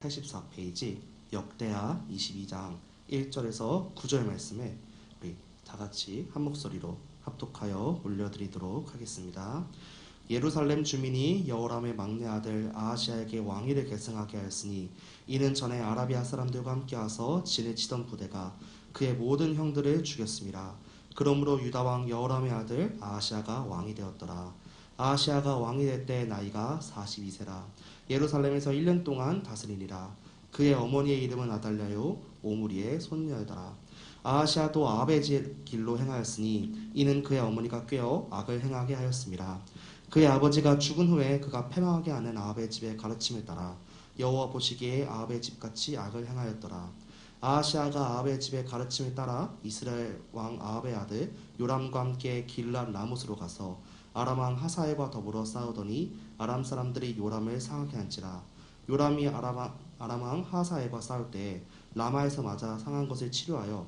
84페이지 역대하 22장 1절에서 9절 말씀에 우리 다 같이 한 목소리로 합독하여 올려드리도록 하겠습니다. 예루살렘 주민이 여호람의 막내 아들 아하시아에게 왕위를 계승하게 하였으니 이는 전에 아라비아 사람들과 함께 와서 진을 치던 부대가 그의 모든 형들을 죽였습니다. 그러므로 유다 왕 여호람의 아들 아하시아가 왕이 되었더라. 아하시아가 왕이 될 때 나이가 42세라. 예루살렘에서 1년 동안 다스리니라. 그의 어머니의 이름은 아달랴요 오므리의 손녀더라. 아하시아도 아합의 길로 행하였으니 이는 그의 어머니가 꾀어 악을 행하게 하였습니다. 그의 아버지가 죽은 후에 그가 패망하게 하는 아합의 집의 가르침을 따라 여호와 보시기에 아합의 집같이 악을 행하였더라. 아하시아가 아합의 집의 가르침을 따라 이스라엘 왕 아합의 아들 요람과 함께 길랏 라못으로 가서 아람 왕 하사엘과 더불어 싸우더니 아람 사람들이 요람을 상하게 한지라. 요람이 아람 왕 하사엘과 싸울 때 라마에서 맞아 상한 것을 치료하여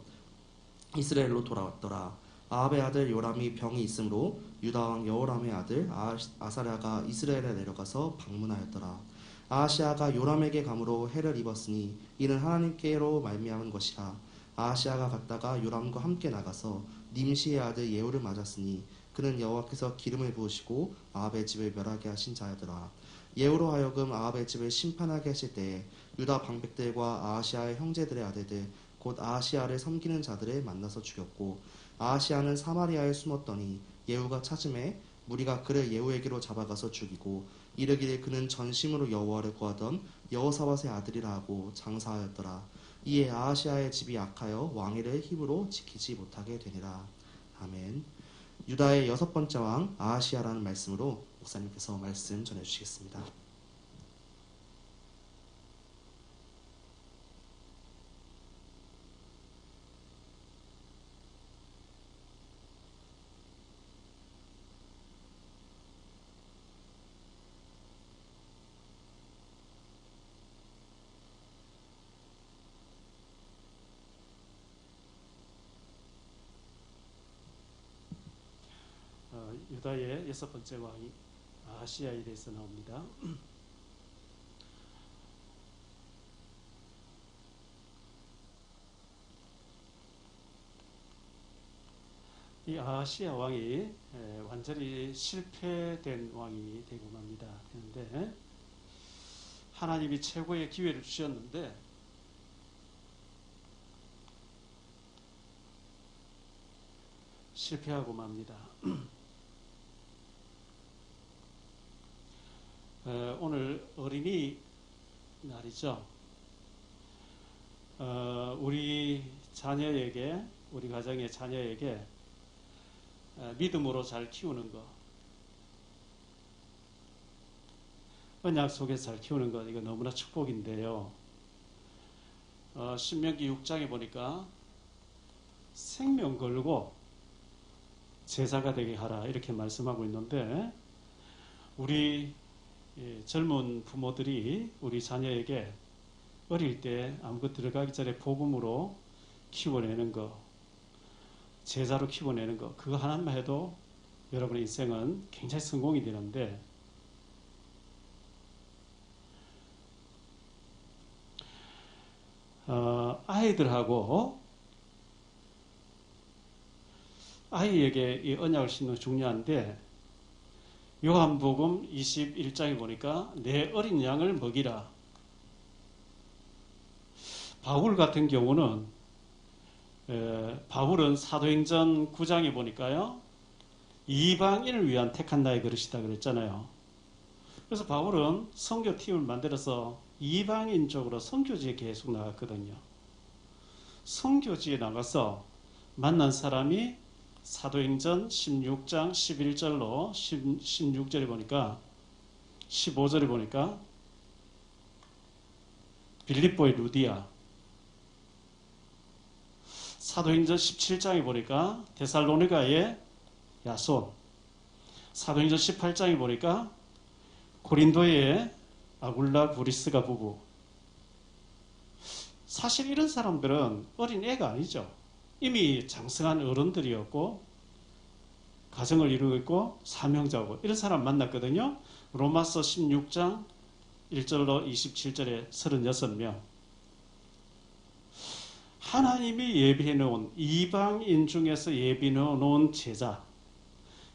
이스라엘로 돌아왔더라. 아합의 아들 요람이 병이 있으므로 유다 왕 여호람의 아들 아사랴가 이스라엘에 내려가서 방문하였더라. 아하시아가 요람에게 감으로 해를 입었으니 이는 하나님께로 말미암은 것이라. 아하시아가 갔다가 요람과 함께 나가서 님시의 아들 예후를 맞았으니 그는 여호와께서 기름을 부으시고 아합의 집을 멸하게 하신 자더라. 예후로 하여금 아합의 집을 심판하게 하실 때에 유다 방백들과 아하시아의 형제들의 아들들 곧 아하시아를 섬기는 자들을 만나서 죽였고 아하시아는 사마리아에 숨었더니 예후가 찾음에 무리가 그를 예후에게로 잡아가서 죽이고 이르기를 그는 전심으로 여호와를 구하던 여호사밧의 아들이라 하고 장사하였더라. 이에 아하시아의 집이 악하여 왕위를 힘으로 지키지 못하게 되니라. 아멘. 유다의 6번째 왕 아하시아라는 말씀으로 목사님께서 말씀 전해주시겠습니다. 유다의 6번째 왕이 아하시아에 대해서 나옵니다. 이 아하시아 왕이 완전히 실패된 왕이 되고 맙니다. 그런데 하나님이 최고의 기회를 주셨는데 실패하고 맙니다. 오늘 어린이 날이죠. 우리 자녀에게, 우리 가정의 자녀에게 믿음으로 잘 키우는 것, 언약 속에서 잘 키우는 것, 이거 너무나 축복인데요. 신명기 6장에 보니까 생명 걸고 제사가 되게 하라 이렇게 말씀하고 있는데, 우리 젊은 부모들이 우리 자녀에게 어릴 때 아무것도 들어가기 전에 복음으로 키워내는 것, 제자로 키워내는 것, 그거 하나만 해도 여러분의 인생은 굉장히 성공이 되는데, 아이들하고 아이에게 이 언약을 심는 게 중요한데, 요한복음 21장에 보니까 내 어린 양을 먹이라. 바울 같은 경우는 바울은 사도행전 9장에 보니까요, 이방인을 위한 택한 나의 그릇이다 그랬잖아요. 그래서 바울은 선교팀을 만들어서 이방인 쪽으로 선교지에 계속 나갔거든요. 선교지에 나가서 만난 사람이 사도행전 16장 11절로 16절에 보니까 15절에 보니까 빌립보의 루디아, 사도행전 17장에 보니까 데살로니가의 야손, 사도행전 18장에 보니까 고린도의 아굴라 브리스가 부부. 사실 이런 사람들은 어린 애가 아니죠. 이미 장성한 어른들이었고 가정을 이루고 있고 사명자고, 이런 사람 만났거든요. 로마서 16장 1절로 27절에 36명. 하나님이 예비해 놓은 이방인 중에서 예비해 놓은 제자.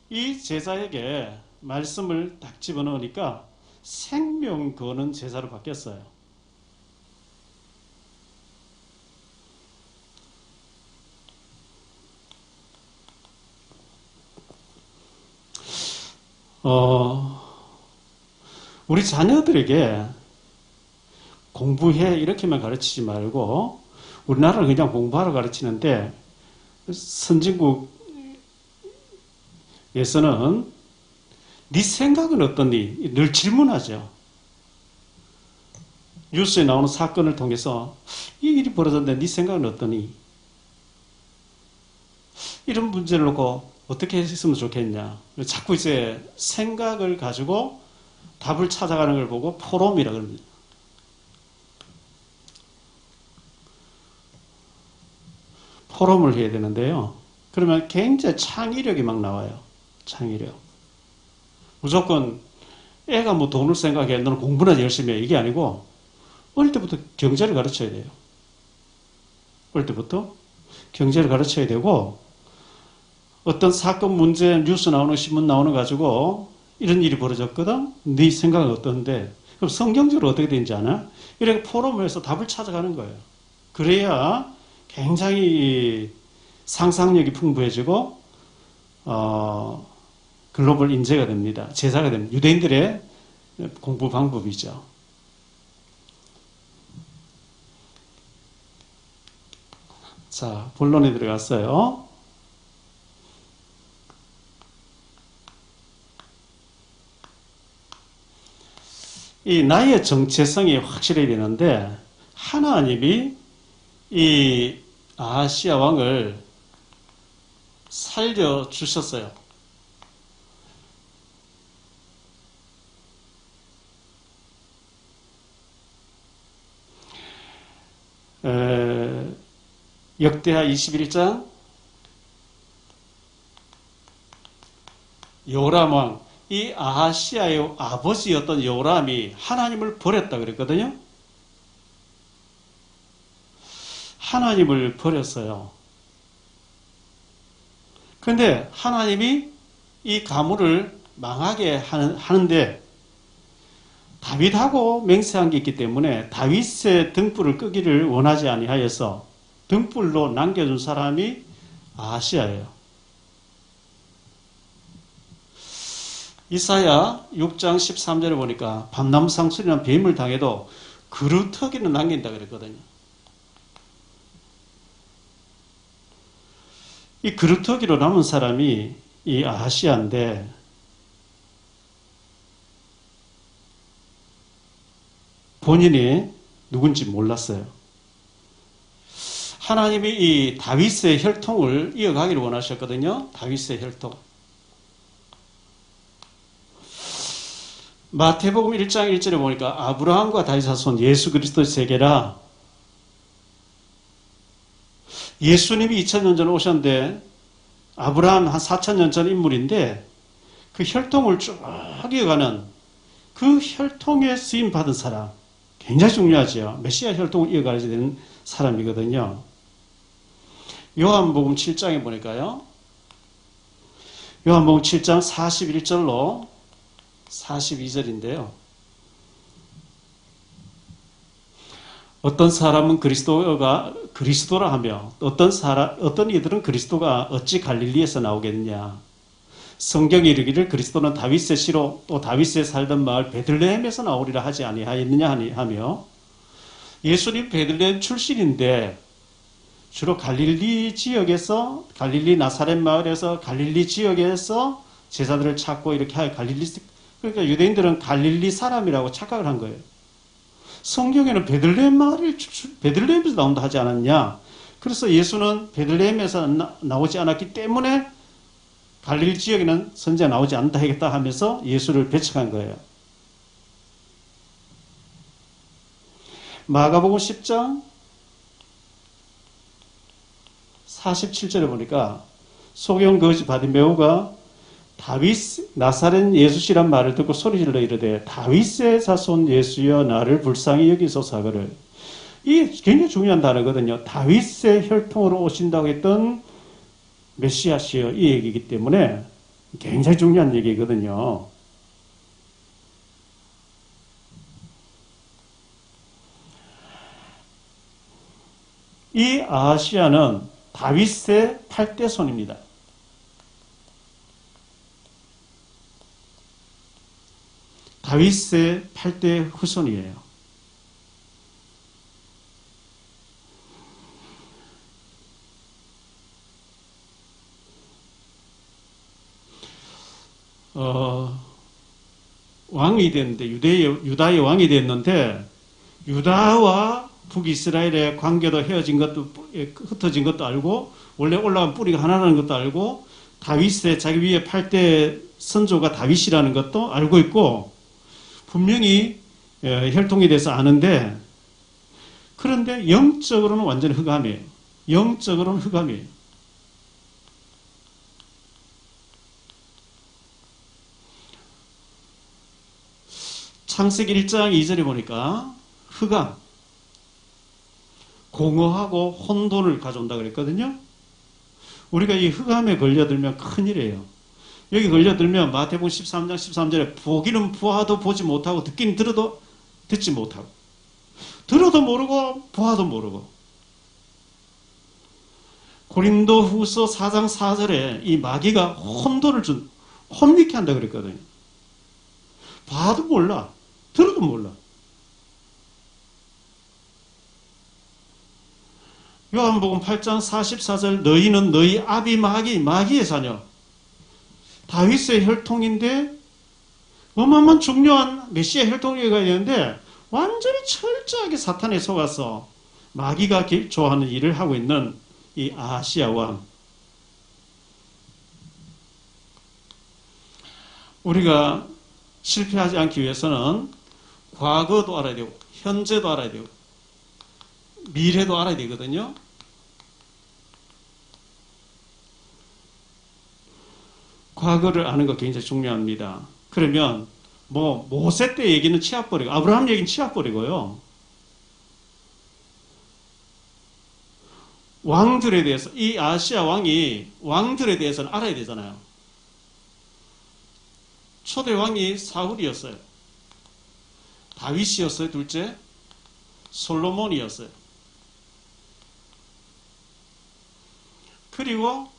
이 제자에게 말씀을 딱 집어넣으니까 생명 거는 제자로 바뀌었어요. 우리 자녀들에게 공부해 이렇게만 가르치지 말고 우리나라는 그냥 공부하러 가르치는데 선진국에서는 네 생각은 어떠니? 늘 질문하죠. 뉴스에 나오는 사건을 통해서 이 일이 벌어졌는데 네 생각은 어떠니? 이런 문제를 놓고 어떻게 했으면 좋겠냐. 자꾸 이제 생각을 가지고 답을 찾아가는 걸 보고 포럼이라고 합니다. 포럼을 해야 되는데요. 그러면 굉장히 창의력이 막 나와요. 창의력. 무조건 애가 뭐 돈을 생각해 너는 공부나 열심히 해 이게 아니고 어릴 때부터 경제를 가르쳐야 돼요. 어릴 때부터 경제를 가르쳐야 되고 어떤 사건 문제 뉴스 나오는 신문 나오는 가지고 이런 일이 벌어졌거든. 네 생각은 어떤데? 그럼 성경적으로 어떻게 되는지 아나? 이렇게 포럼을 해서 답을 찾아가는 거예요. 그래야 굉장히 상상력이 풍부해지고 글로벌 인재가 됩니다. 제자가 됩니다. 유대인들의 공부 방법이죠. 자, 본론에 들어갔어요. 이 나의 정체성이 확실해야 되는데 하나님이 이 아하시아 왕을 살려주셨어요. 역대하 21장 요람 왕, 이 아하시아의 아버지였던 요람이 하나님을 버렸다 그랬거든요. 하나님을 버렸어요. 그런데 하나님이 이 가문을 망하게 하는데 다윗하고 맹세한 게 있기 때문에 다윗의 등불을 끄기를 원하지 아니하여서 등불로 남겨준 사람이 아하시아예요. 이사야 6장 13절에 보니까 밤나무 상술이나 뱀을 당해도 그루터기는 남긴다 그랬거든요. 이 그루터기로 남은 사람이 이 아하시아인데 본인이 누군지 몰랐어요. 하나님이 이 다윗의 혈통을 이어가기를 원하셨거든요. 다윗의 혈통. 마태복음 1장 1절에 보니까 아브라함과 다윗 자손 예수 그리스도의 세계라. 예수님이 2000년 전에 오셨는데 아브라함 한 4000년 전 인물인데 그 혈통을 쭉 이어가는 그 혈통에 쓰임 받은 사람 굉장히 중요하죠. 메시아 혈통을 이어가야 되는 사람이거든요. 요한복음 7장에 보니까요. 요한복음 7장 41절로 42절인데요. 어떤 사람은 그리스도라 하며 어떤 이들은 그리스도가 어찌 갈릴리에서 나오겠느냐. 성경이 이르기를 그리스도는 다윗의 씨로 또 다윗의 살던 마을 베들레헴에서 나오리라 하지 아니하였느냐 하며 예수님 베들레헴 출신인데 주로 갈릴리 지역에서 갈릴리 나사렛 마을에서 갈릴리 지역에서 제자들을 찾고 이렇게 하여 그러니까 유대인들은 갈릴리 사람이라고 착각을 한 거예요. 성경에는 베들레헴에서 나온다 하지 않았냐. 그래서 예수는 베들레헴에서 나오지 않았기 때문에 갈릴리 지역에는 선지자가 나오지 않는다 하겠다 하면서 예수를 배척한 거예요. 마가복음 10장 47절에 보니까 소경 거지 바디메오가 다윗 나사렛 예수시란 말을 듣고 소리질러 이르되 다윗의 자손 예수여 나를 불쌍히 여기소서 하거늘. 이게 굉장히 중요한 단어거든요. 다윗의 혈통으로 오신다고 했던 메시아시여 이 얘기이기 때문에 굉장히 중요한 얘기거든요. 이 아하시아는 다윗의 8대 손입니다. 다윗의 8대 후손이에요. 왕이 됐는데, 유다의 왕이 됐는데, 유다와 북이스라엘의 관계도 헤어진 것도, 흩어진 것도 알고, 원래 올라간 뿌리가 하나라는 것도 알고, 다윗의 자기 위에 8대 선조가 다윗이라는 것도 알고 있고, 분명히 혈통에 대해서 아는데, 그런데 영적으로는 완전히 흑암이에요. 영적으로는 흑암이에요. 창세기 1장 2절에 보니까 흑암, 공허하고 혼돈을 가져온다 그랬거든요. 우리가 이 흑암에 걸려들면 큰일이에요. 여기 걸려들면 마태복음 13장 13절에 보기는 보아도 보지 못하고 듣기는 들어도 듣지 못하고 들어도 모르고 보아도 모르고 고린도 후서 4장 4절에 이 마귀가 혼돈을 혼미케 한다 그랬거든요. 봐도 몰라. 들어도 몰라. 요한복음 8장 44절 너희는 너희 아비 마귀의 자녀. 다윗의 혈통인데 어마어마한 중요한 메시아 혈통이 가야 되는데 완전히 철저하게 사탄에 속아서 마귀가 좋아하는 일을 하고 있는 이 아하시아 왕. 우리가 실패하지 않기 위해서는 과거도 알아야 되고 현재도 알아야 되고 미래도 알아야 되거든요. 과거를 아는 거 굉장히 중요합니다. 그러면 모세 때 얘기는 치워버리고 아브라함 얘기는 치워버리고요. 왕들에 대해서 이 아시아 왕이 왕들에 대해서는 알아야 되잖아요. 초대 왕이 사울이었어요. 다윗이었어요. 둘째 솔로몬이었어요. 그리고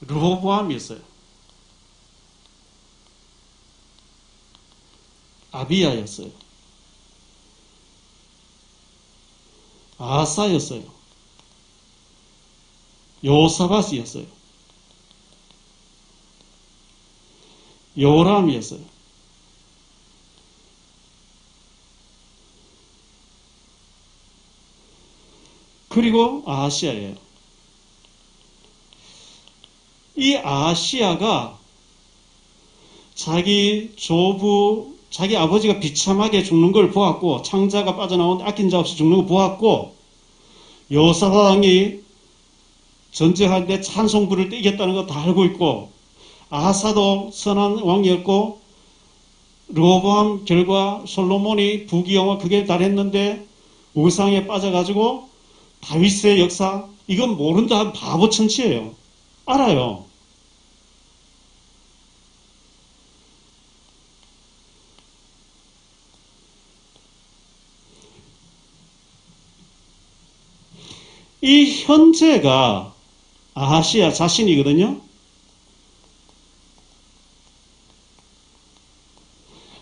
르호보암이었어요. 아비야였어요. 아사였어요. 요사밧이었어요. 요람이었어요. 그리고 아하시아예요. 이 아하시아가 자기 아버지가 비참하게 죽는 걸 보았고, 창자가 빠져나오는데 아낀 자 없이 죽는 걸 보았고, 여호사밧 왕이 전쟁할 때 찬송 부를 때 이겼다는 거 다 알고 있고, 아하사도 선한 왕이었고, 르호보암 결과 솔로몬이 부귀영화 그게 달했는데 우상에 빠져가지고 다윗의 역사 이건 모른다 한 바보 천치예요. 알아요. 이 현재가 아하시아 자신이거든요.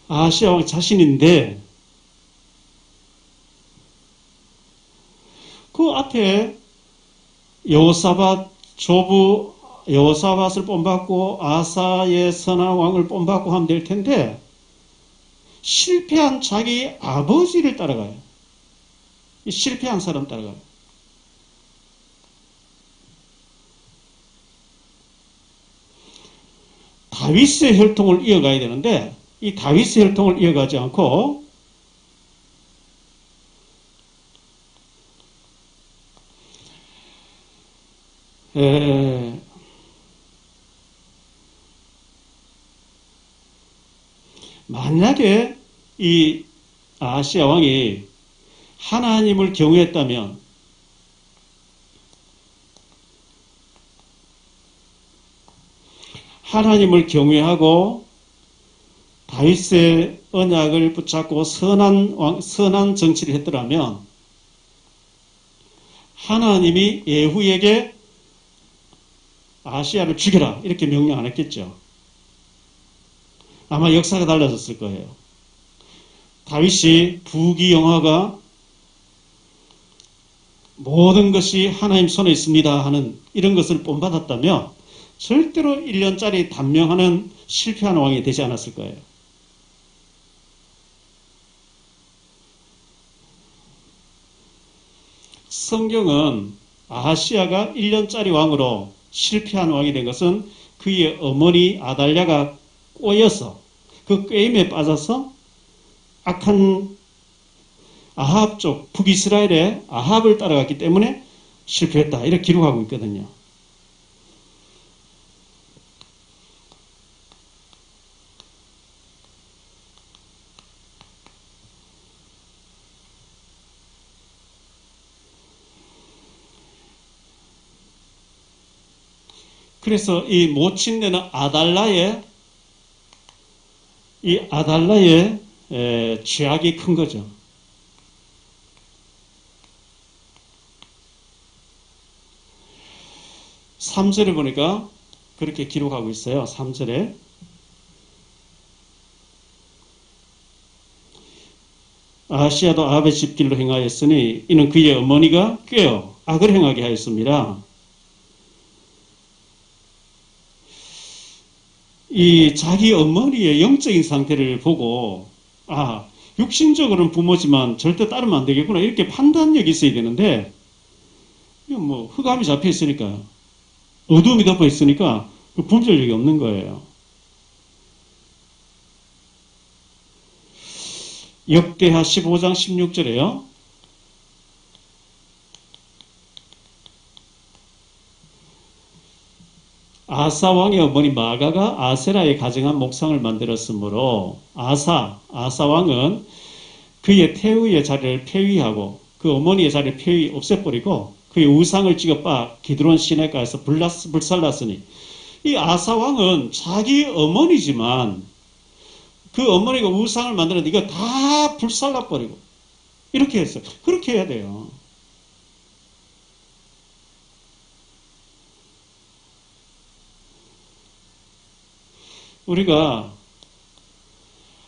아하시아 왕 자신인데 그 앞에 여호사밧을 본받고 아사의 선한 왕을 본받고 하면 될 텐데 실패한 자기 아버지를 따라가요. 실패한 사람 따라가요. 다윗의 혈통을 이어가야 되는데 이 다윗의 혈통을 이어가지 않고 만약에 이 아하시아 왕이 하나님을 경외했다면 하나님을 경외하고 다윗의 언약을 붙잡고 선한 정치를 했더라면 하나님이 예후에게 아하시아를 죽여라 이렇게 명령 안 했겠죠. 아마 역사가 달라졌을 거예요. 다윗이 부귀영화가 모든 것이 하나님 손에 있습니다 하는 이런 것을 본받았다면 절대로 1년짜리 단명하는 실패한 왕이 되지 않았을 거예요. 성경은 아하시아가 1년짜리 왕으로 실패한 왕이 된 것은 그의 어머니 아달랴가 꼬여서 그 게임에 빠져서 악한 아합 쪽 북이스라엘의 아합을 따라갔기 때문에 실패했다 이렇게 기록하고 있거든요. 그래서 이 모친되는 아달라의 죄악이 큰 거죠. 3절에 보니까 그렇게 기록하고 있어요. 3절에 아하시아도 아합의 집길로 행하였으니 이는 그의 어머니가 꾀어 악을 행하게 하였습니다. 이 자기 어머니의 영적인 상태를 보고 육신적으로는 부모지만 절대 따르면 안 되겠구나 이렇게 판단력이 있어야 되는데 이건 뭐 흑암이 잡혀 있으니까 어둠이 덮어 있으니까 분별력이 없는 거예요. 역대하 15장 16절에요. 아사 왕의 어머니 마가가 아세라에 가정한 목상을 만들었으므로 아사 왕은 그의 태우의 자리를 폐위하고 그 어머니의 자리를 없애버리고 그의 우상을 찍어빠 기드론 시내가에서 불살랐으니 이 아사 왕은 자기 어머니지만 그 어머니가 우상을 만들었는데 이거 다 불살라버리고 이렇게 했어요. 그렇게 해야 돼요. 우리가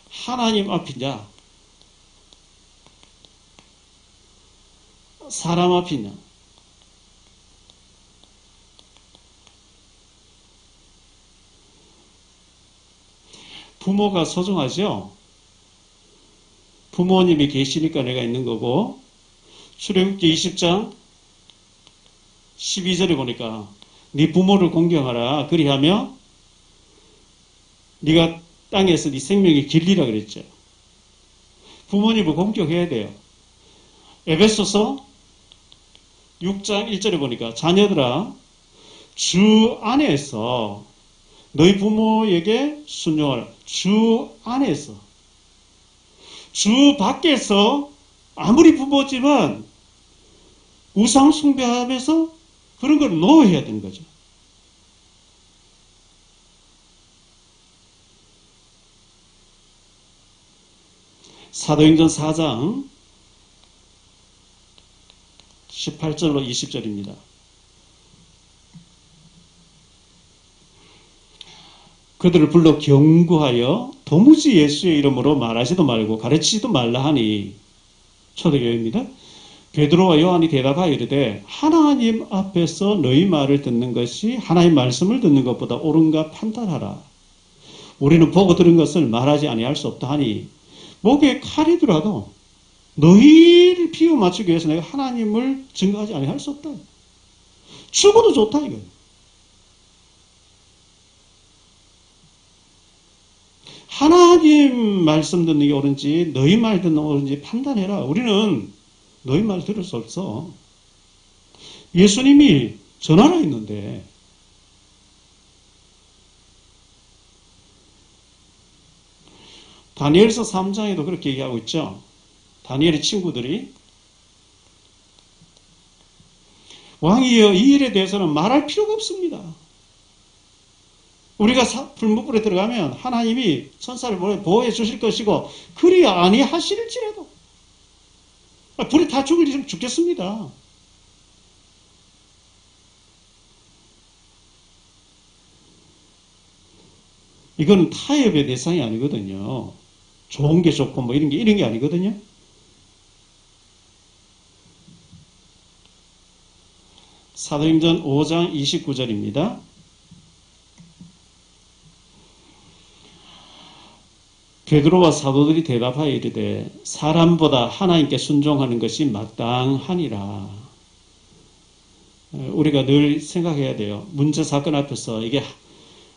하나님 앞이냐 사람 앞이냐 부모가 소중하죠. 부모님이 계시니까 내가 있는 거고 출애굽기 20장 12절에 보니까 네 부모를 공경하라 그리하며 네가 땅에서 네 생명이 길리라 그랬죠. 부모님을 공경해야 돼요. 에베소서 6장 1절에 보니까 자녀들아 주 안에서 너희 부모에게 순종하라. 주 안에서. 주 밖에서 아무리 부모지만 우상 숭배하면서 그런 걸 놓아야 되는 거죠. 사도행전 4장 18절로 20절입니다. 그들을 불러 경고하여 도무지 예수의 이름으로 말하지도 말고 가르치지도 말라 하니 초대교회입니다. 베드로와 요한이 대답하여 이르되 하나님 앞에서 너희 말을 듣는 것이 하나님 말씀을 듣는 것보다 옳은가 판단하라. 우리는 보고 들은 것을 말하지 아니할 수 없다 하니 목에 칼이더라도 너희를 비유 맞추기 위해서 내가 하나님을 증거하지 아니할 수 없다. 죽어도 좋다 이거예요. 하나님 말씀 듣는 게 옳은지 너희 말 듣는 게 옳은지 판단해라. 우리는 너희 말 들을 수 없어. 예수님이 저 나라에 있는데 다니엘서 3장에도 그렇게 얘기하고 있죠. 다니엘의 친구들이 왕이여 이 일에 대해서는 말할 필요가 없습니다. 우리가 불못불에 들어가면 하나님이 천사를 보호해 주실 것이고 그리 아니하실지라도 불에 다 죽겠습니다. 이건 타협의 대상이 아니거든요. 좋은 게 좋고 뭐 이런 게 아니거든요. 사도행전 5장 29절입니다. 베드로와 사도들이 대답하여 이르되 사람보다 하나님께 순종하는 것이 마땅하니라. 우리가 늘 생각해야 돼요. 문제 사건 앞에서 이게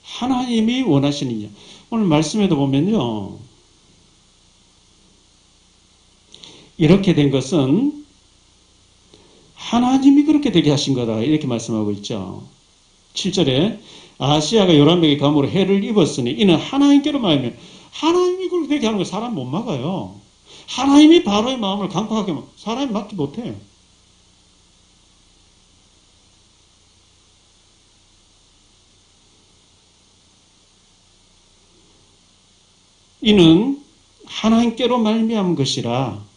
하나님이 원하시느냐. 오늘 말씀에도 보면요. 이렇게 된 것은 하나님이 그렇게 되게 하신 거다. 이렇게 말씀하고 있죠. 7절에 아시아가 요람에게 감으로 해를 입었으니 이는 하나님께로 말하며 하나님이 그렇게 되게 하는 거 사람 못 막아요. 하나님이 바로의 마음을 강팍하게 하면 사람이 막지 못해. 이는 하나님께로 말미암은 것이라.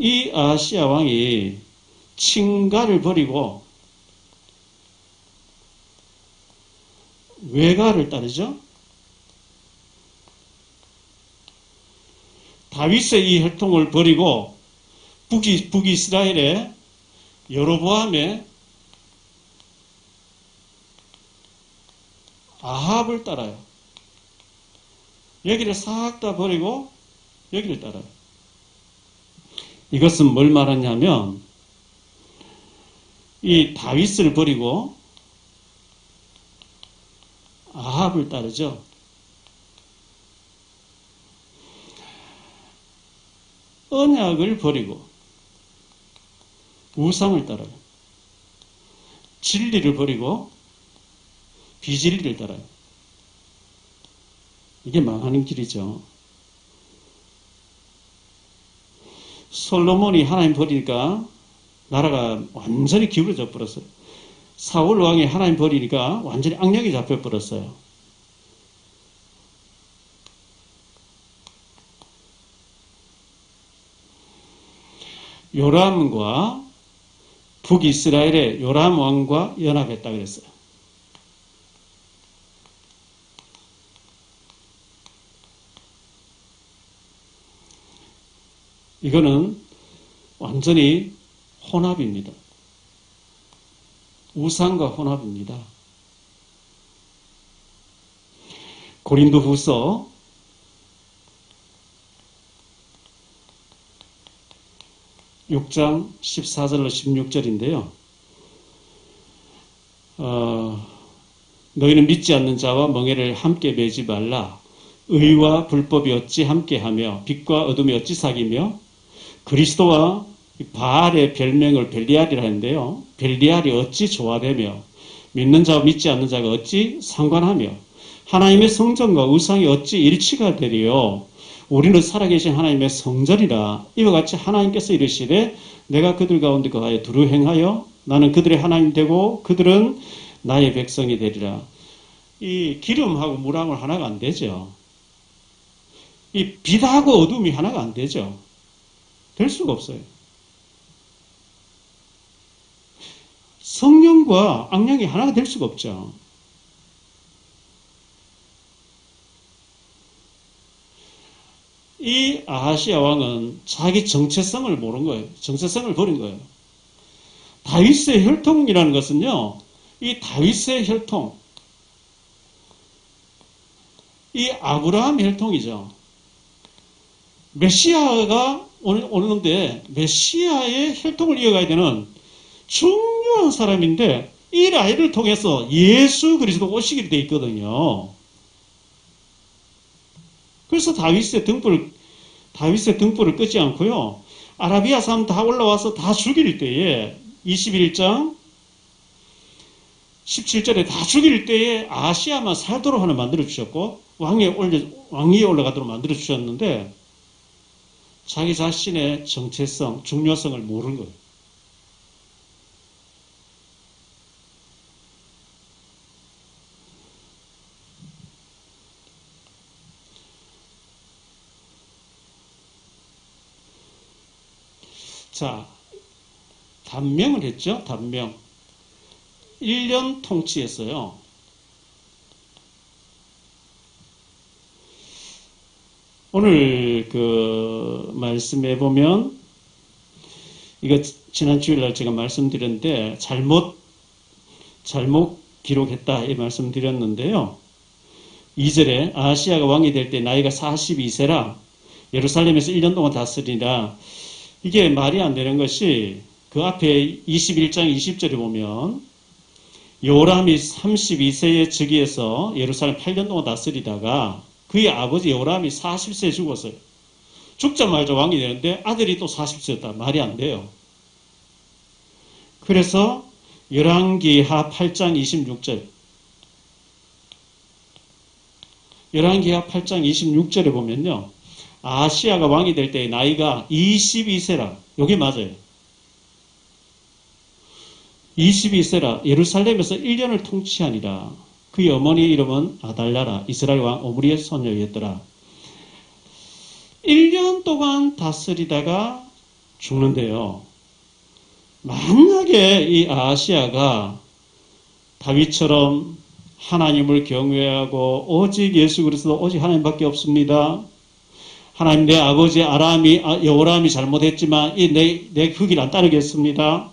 이 아시아 왕이 친가를 버리고 외가를 따르죠. 다윗의 이 혈통을 버리고 북이스라엘의 여로보암의 아합을 따라요. 여기를 싹 다 버리고 여기를 따라요. 이것은 뭘 말하냐면 이 다윗을 버리고 아합을 따르죠. 언약을 버리고 우상을 따라요. 진리를 버리고 비진리를 따라요. 이게 망하는 길이죠. 솔로몬이 하나님 버리니까 나라가 완전히 기울어져 버렸어요. 사울 왕이 하나님 버리니까 완전히 악령이 잡혀버렸어요. 요람과 북이스라엘의 요람 왕과 연합했다 그랬어요. 이거는 완전히 혼합입니다. 우상과 혼합입니다. 고린도후서 6장 14절로 16절인데요. 너희는 믿지 않는 자와 멍에를 함께 매지 말라. 의와 불법이 어찌 함께하며 빛과 어둠이 어찌 사귀며 그리스도와 바알의 별명을 벨리알이라 하는데요. 벨리알이 어찌 조화되며 믿는 자와 믿지 않는 자가 어찌 상관하며 하나님의 성전과 우상이 어찌 일치가 되리요. 우리는 살아계신 하나님의 성전이라. 이와 같이 하나님께서 이르시되 내가 그들 가운데 거하여 두루 행하여 나는 그들의 하나님 되고 그들은 나의 백성이 되리라. 이 기름하고 물하고 하나가 안 되죠. 이 빛하고 어둠이 하나가 안 되죠. 될 수가 없어요. 성령과 악령이 하나가 될 수가 없죠. 이 아하시아 왕은 자기 정체성을 모른 거예요. 정체성을 버린 거예요. 다윗의 혈통이라는 것은요, 이 다윗의 혈통, 이 아브라함 혈통이죠. 메시아가 오는데 메시아의 혈통을 이어가야 되는 중요한 사람인데 이 아이를 통해서 예수 그리스도 오시게 돼 있거든요. 그래서 다윗의 등불을 끄지 않고요. 아라비아 사람 다 올라와서 다 죽일 때에 21장 17절에 다 죽일 때에 아시아만 살도록 하나 만들어 주셨고 왕위에 올라가도록 만들어 주셨는데 자기 자신의 정체성, 중요성을 모르는 거예요. 자, 단명을 했죠. 단명. 1년 통치했어요. 오늘 그 말씀해 보면 이거 지난 주일날 제가 말씀드렸는데 잘못 기록했다 이 말씀드렸는데요. 2절에 아시아가 왕이 될 때 나이가 42세라 예루살렘에서 1년 동안 다스리라. 이게 말이 안 되는 것이 그 앞에 21장 20절에 보면 요람이 32세에 즉위해서 예루살렘 8년 동안 다스리다가 그의 아버지 요람이 40세에 죽었어요. 죽자마자 왕이 되는데 아들이 또 40세였다. 말이 안 돼요. 그래서 열왕기하 8장 26절 열왕기하 8장 26절에 보면요. 아시아가 왕이 될 때의 나이가 22세라. 이게 맞아요. 22세라 예루살렘에서 1년을 통치하니라. 그의 어머니의 이름은 아달랴라. 이스라엘 왕 오므리의 소녀였더라. 1년 동안 다스리다가 죽는데요. 만약에 이 아시아가 다윗처럼 하나님을 경외하고 오직 예수 그리스도 오직 하나님밖에 없습니다. 하나님 내 아버지 여호람이 잘못했지만 내 그 길 안 따르겠습니다.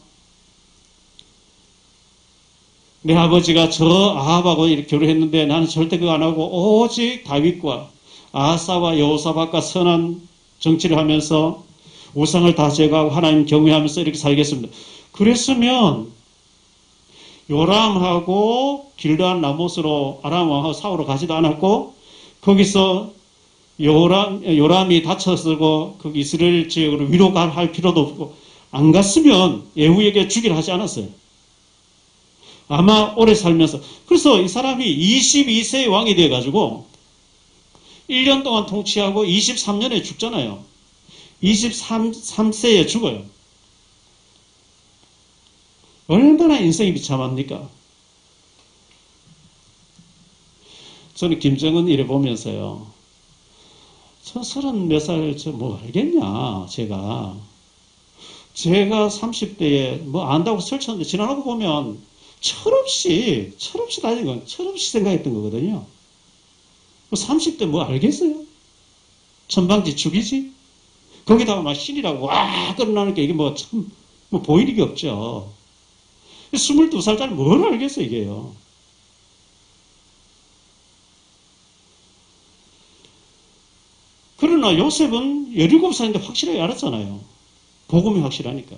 내 아버지가 저 아합하고 이렇게 결혼했는데 나는 절대 그거 안 하고 오직 다윗과 아사와 여호사밧과 선한 정치를 하면서 우상을 다 제거하고 하나님 경외하면서 이렇게 살겠습니다. 그랬으면 요람하고 길르한 라못으로 아람 왕하고 싸우러 가지도 않았고 거기서 요람이 다쳤고 그 이스라엘 지역으로 위로 할 필요도 없고 안 갔으면 예후에게 주기를 하지 않았어요. 아마 오래 살면서 그래서 이 사람이 22세의 왕이 돼가지고 1년 동안 통치하고 23년에 죽잖아요. 23세에 죽어요. 얼마나 인생이 비참합니까? 저는 김정은 이래 보면서요. 저 30몇 살, 저 뭐 알겠냐, 제가 30대에 뭐 안다고 설쳤는데 지나가고 보면 철없이 다닌 건 철없이 생각했던 거거든요. 30대 뭐 알겠어요? 천방지 죽이지? 거기다가 막 신이라고 와 끌어나니까 이게 뭐 참, 뭐 보일 일이 없죠. 22살짜리 뭘 알겠어, 이게요. 그러나 요셉은 17살인데 확실하게 알았잖아요. 복음이 확실하니까.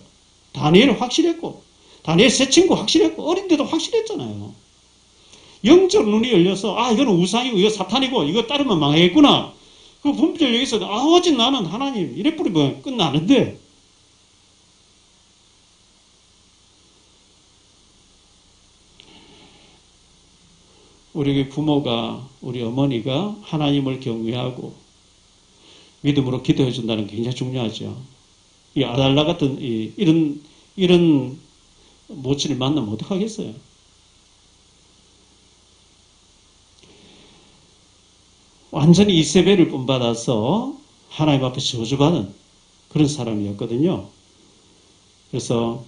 다니엘은 확실했고, 다니엘 세 친구 확실했고, 어린데도 확실했잖아요. 영적 눈이 열려서, 이거는 우상이고, 이거 사탄이고, 이거 따르면 망하겠구나. 그 분별 여기서, 오직 나는 하나님, 이래 뿌리면 끝나는데, 우리 부모가, 우리 어머니가 하나님을 경외하고, 믿음으로 기도해 준다는 게 굉장히 중요하죠. 이 아달라 같은, 이런 모친을 만나면 어떡하겠어요? 완전히 이세벨을 본받아서 하나님 앞에 저주받은 그런 사람이었거든요. 그래서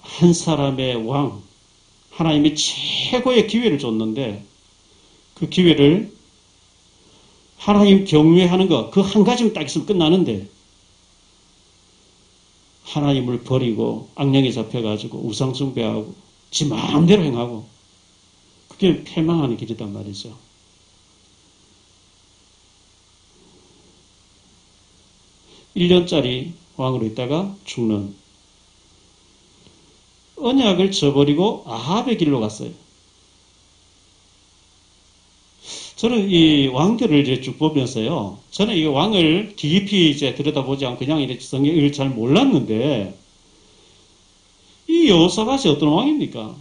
한 사람의 왕, 하나님이 최고의 기회를 줬는데 그 기회를 하나님 경외하는 것, 그 한 가지만 딱 있으면 끝나는데 하나님을 버리고 악령에 잡혀가지고 우상 숭배하고 지 마음대로 행하고 그게 패망하는 길이단 말이죠. (1년짜리) 왕으로 있다가 죽는, 언약을 저버리고 아합의 길로 갔어요. 저는 이 왕들을 이제 쭉 보면서요. 저는 이 왕을 깊이 이제 들여다보지 않고 그냥 이렇게 성경을 잘 몰랐는데, 이 여호사밧이 어떤 왕입니까?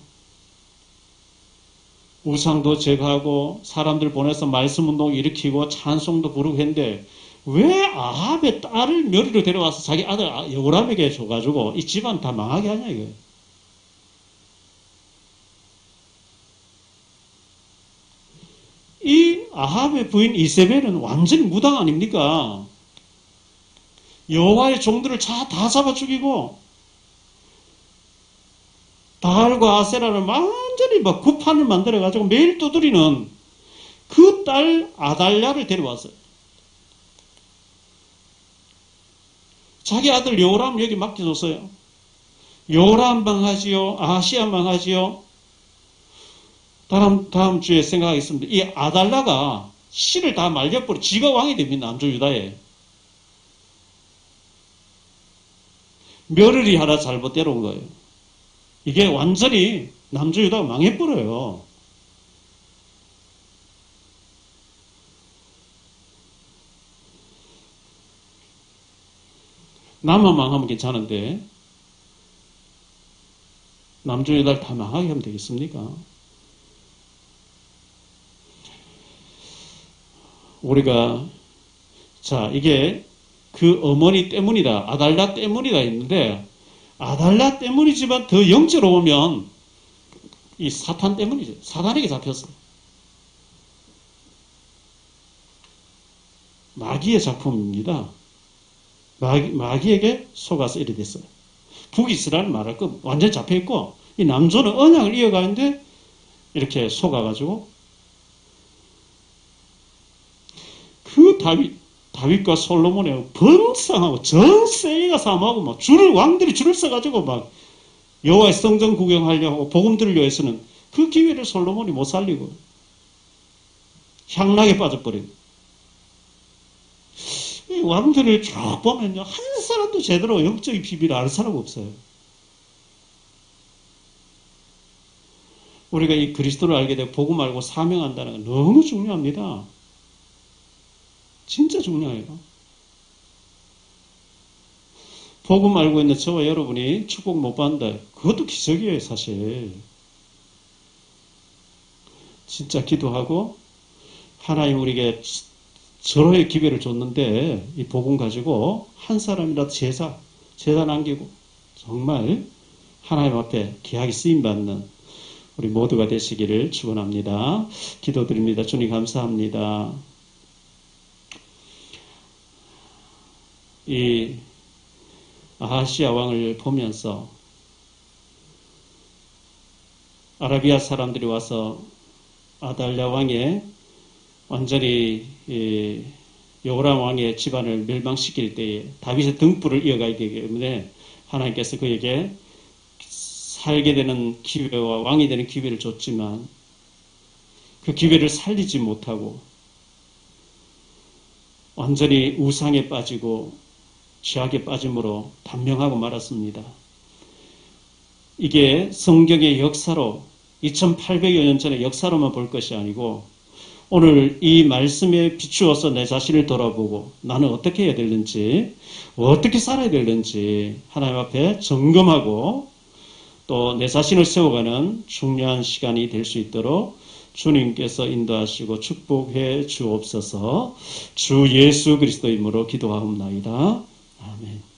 우상도 제거하고 사람들 보내서 말씀 운동 일으키고 찬송도 부르고 했는데, 왜 아합의 딸을 묘리로 데려와서 자기 아들 여호람에게 줘가지고 이 집안 다 망하게 하냐 이거예요. 이 아합의 부인 이세벨은 완전히 무당 아닙니까? 여호와의 종들을 다 잡아 죽이고 바알과 아세라를 완전히 막 구판을 만들어가지고 매일 두드리는 그 딸 아달랴를 데려왔어요. 자기 아들 여호람 여기 맡겨줬어요. 여호람 망하지요. 아하시아 망하지요. 다음 주에 생각하겠습니다. 이 아달랴가 씨를 다 말려버려 지가 왕이 됩니다. 남조 유다에. 며느리 하나 잘못 데려온 거예요. 이게 완전히 남조 유다가 망해버려요. 남만 망하면 괜찮은데 남조 유다를 다 망하게 하면 되겠습니까? 우리가 자 이게 그 어머니 때문이다. 아달랴 때문이다 했는데 아달랴 때문이지만 더 영적으로 보면 이 사탄 때문이죠. 사탄에게 잡혔어. 마귀의 작품입니다. 마귀에게 속아서 이래 됐어요. 북이스라엘 말할 거 완전 잡혀있고 이 남조는 언약을 이어가는데 이렇게 속아가지고 그 다윗과 솔로몬의 번성하고 전 세계가 사모하고 막 왕들이 줄을 서가지고 막 여호와의 성전 구경하려고 복음 들으려 해서는 그 기회를 솔로몬이 못 살리고 향락에 빠져버리고 이 왕들을 쭉 보면요 한 사람도 제대로 영적인 비밀을 아는 사람 없어요. 우리가 이 그리스도를 알게 되고 복음 알고 사명한다는 건 너무 중요합니다. 진짜 중요해요. 복음 알고 있는 저와 여러분이 축복 못 받는다. 그것도 기적이에요, 사실. 진짜 기도하고 하나님 우리에게 절호의 기회를 줬는데 이 복음 가지고 한 사람이라도 제사 남기고 정말 하나님 앞에 귀하게 쓰임받는 우리 모두가 되시기를 축원합니다. 기도드립니다. 주님 감사합니다. 이 아하시아 왕을 보면서 아라비아 사람들이 와서 아달랴 왕의 완전히 여호람 왕의 집안을 멸망시킬 때에 다윗의 등불을 이어가야 되기 때문에 하나님께서 그에게 살게 되는 기회와 왕이 되는 기회를 줬지만 그 기회를 살리지 못하고 완전히 우상에 빠지고 죄악에 빠짐으로 단명하고 말았습니다. 이게 성경의 역사로 2800여 년 전의 역사로만 볼 것이 아니고 오늘 이 말씀에 비추어서 내 자신을 돌아보고 나는 어떻게 해야 되는지 어떻게 살아야 되는지 하나님 앞에 점검하고 또 내 자신을 세워가는 중요한 시간이 될 수 있도록 주님께서 인도하시고 축복해 주옵소서. 주 예수 그리스도 이름으로 기도하옵나이다. 아멘.